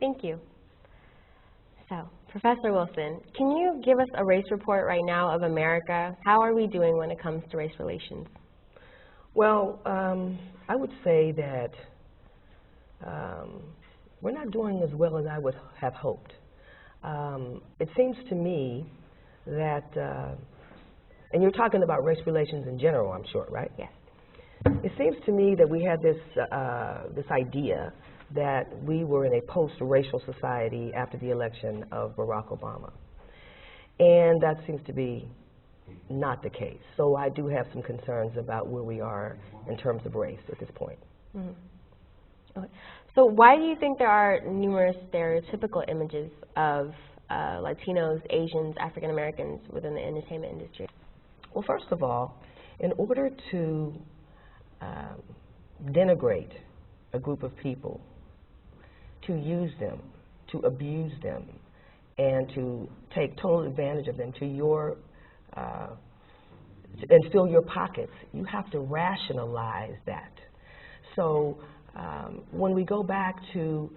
Thank you. So, Professor Wilson, can you give us a race report right now of America? How are we doing when it comes to race relations? Well, I would say that we're not doing as well as I would have hoped. It seems to me that, and you're talking about race relations in general, I'm sure, right? Yes. It seems to me that we had this idea that we were in a post-racial society after the election of Barack Obama. And that seems to be not the case. So I do have some concerns about where we are in terms of race at this point. Mm-hmm. Okay. So why do you think there are numerous stereotypical images of Latinos, Asians, African Americans within the entertainment industry? Well, first of all, in order to denigrate a group of people, to use them, to abuse them, and to take total advantage of them and fill your pockets, you have to rationalize that. So when we go back to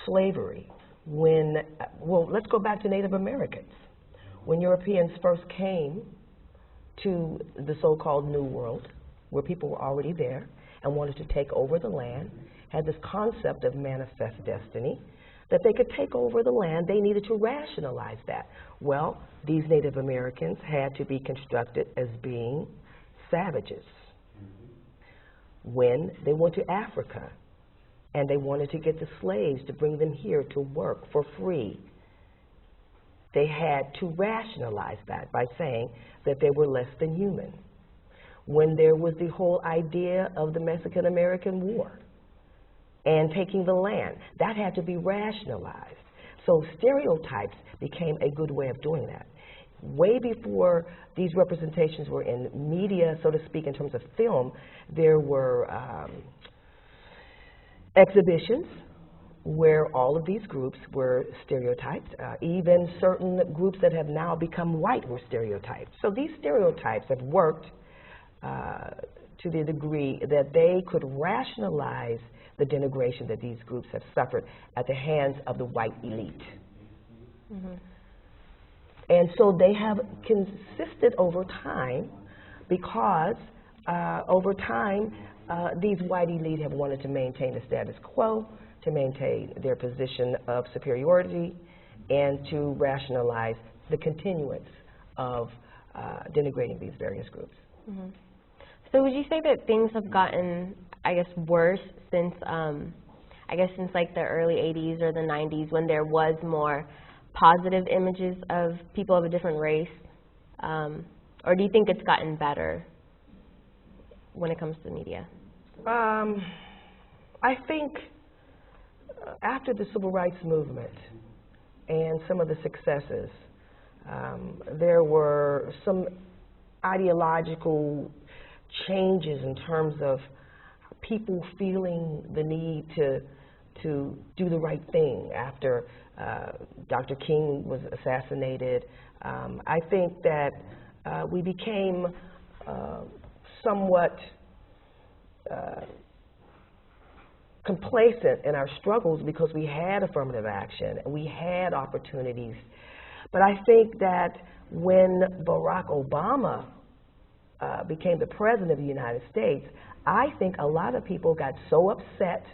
slavery, let's go back to Native Americans. When Europeans first came to the so-called New World, where people were already there and wanted to take over the land, had this concept of manifest destiny, that they could take over the land, they needed to rationalize that. Well, these Native Americans had to be constructed as being savages. When they went to Africa and they wanted to get the slaves to bring them here to work for free, they had to rationalize that by saying that they were less than human. When there was the whole idea of the Mexican-American War and taking the land, that had to be rationalized. So stereotypes became a good way of doing that. Way before these representations were in media, so to speak, in terms of film, there were exhibitions where all of these groups were stereotyped. Even certain groups that have now become white were stereotyped. So these stereotypes have worked to the degree that they could rationalize the denigration that these groups have suffered at the hands of the white elite. Mm-hmm. And so they have consisted over time because over time these white elite have wanted to maintain the status quo, to maintain their position of superiority, and to rationalize the continuance of denigrating these various groups. Mm-hmm. So would you say that things have gotten, I guess, worse since, since like the early 80s or the 90s, when there was more positive images of people of a different race? Or do you think it's gotten better when it comes to the media? I think after the Civil Rights Movement and some of the successes, there were some ideological changes in terms of people feeling the need to do the right thing after Dr. King was assassinated. I think that we became somewhat complacent in our struggles because we had affirmative action and we had opportunities. But I think that when Barack Obama became the president of the United States, I think a lot of people got so upset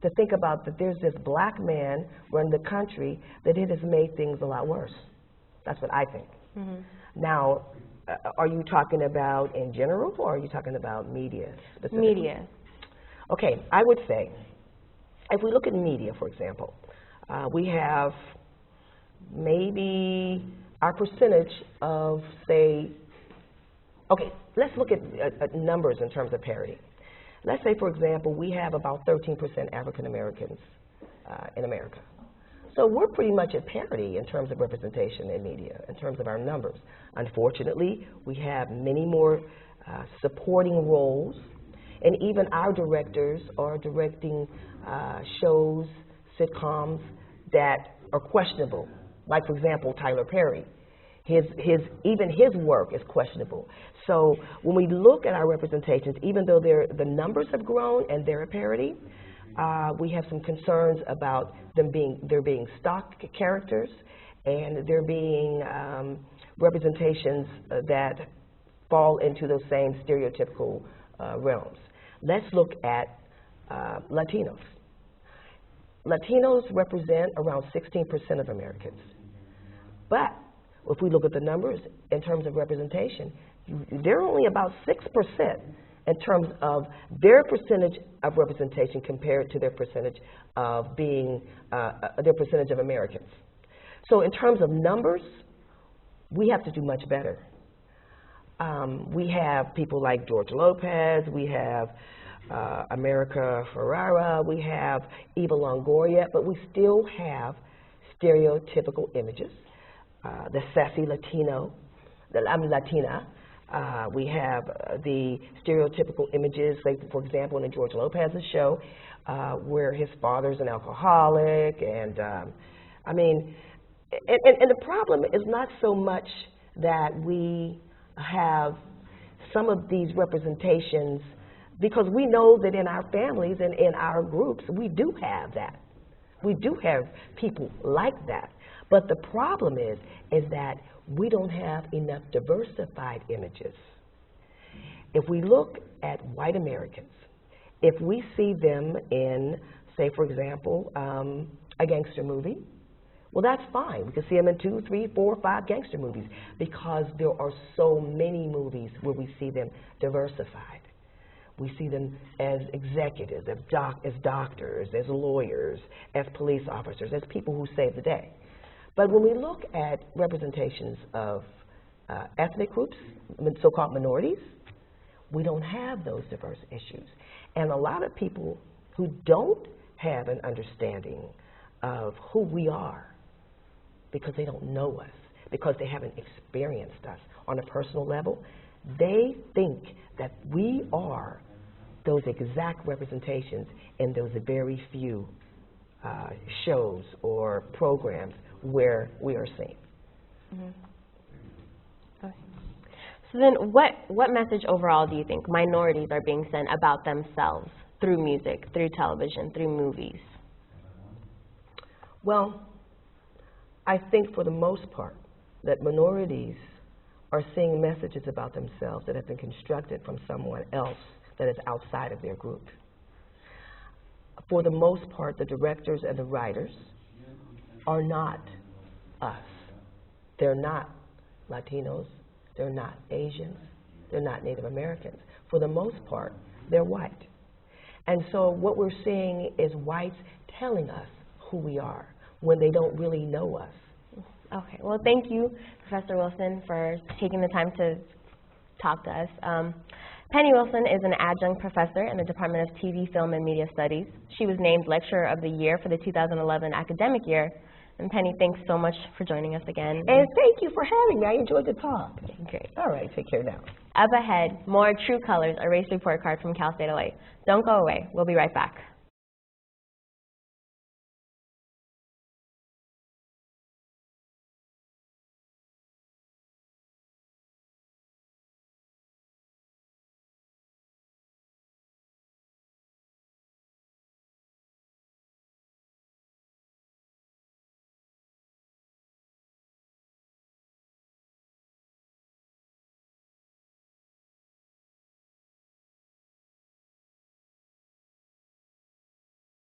to think about that there's this black man running the country that it has made things a lot worse. That's what I think. Mm-hmm. Now, are you talking about in general, or are you talking about media specifically? Media. Okay, I would say, if we look at media, for example, we have maybe our percentage of, say, okay, let's look at numbers in terms of parity. Let's say, for example, we have about 13% African Americans in America. So we're pretty much at parity in terms of representation in media, in terms of our numbers. Unfortunately, we have many more supporting roles, and even our directors are directing shows, sitcoms that are questionable. Like, for example, Tyler Perry. Even his work is questionable. So when we look at our representations, even though the numbers have grown and they're at parity, We have some concerns about there being stock characters, and there being representations that fall into those same stereotypical realms. Let's look at Latinos. Latinos represent around 16% of Americans. But if we look at the numbers in terms of representation, they're only about 6% in terms of their percentage of representation compared to their percentage of being, their percentage of Americans. So in terms of numbers, we have to do much better. We have people like George Lopez, we have America Ferrera, we have Eva Longoria, but we still have stereotypical images. The sassy Latina. We have the stereotypical images, like for example in the George Lopez's show, where his father's an alcoholic, and I mean, and the problem is not so much that we have some of these representations, because we know that in our families and in our groups, we do have that. We do have people like that. But the problem is that we don't have enough diversified images. If we look at white Americans, if we see them in, say, for example, a gangster movie, well, that's fine. We can see them in 2, 3, 4, 5 gangster movies, because there are so many movies where we see them diversified. We see them as executives, as doctors, as lawyers, as police officers, as people who save the day. But when we look at representations of ethnic groups, so-called minorities, we don't have those diverse issues. And a lot of people who don't have an understanding of who we are, because they don't know us, because they haven't experienced us on a personal level, they think that we are those exact representations in those very few shows or programs where we are seen. Mm-hmm. Okay. So then what message overall do you think minorities are being sent about themselves through music, through television, through movies? Well, I think for the most part that minorities are seeing messages about themselves that have been constructed from someone else that is outside of their group. For the most part, the directors and the writers are not us. They're not Latinos, they're not Asians, they're not Native Americans. For the most part, they're white. And so what we're seeing is whites telling us who we are when they don't really know us. Okay, well, thank you, Professor Wilson, for taking the time to talk to us. Penni Wilson is an adjunct professor in the Department of TV, Film, and Media Studies. She was named Lecturer of the Year for the 2011 academic year. And Penni, thanks so much for joining us again. And thank you for having me. I enjoyed the talk. Great. All right, take care now. Up ahead, more True Colors, a race report card from Cal State LA. Don't go away. We'll be right back.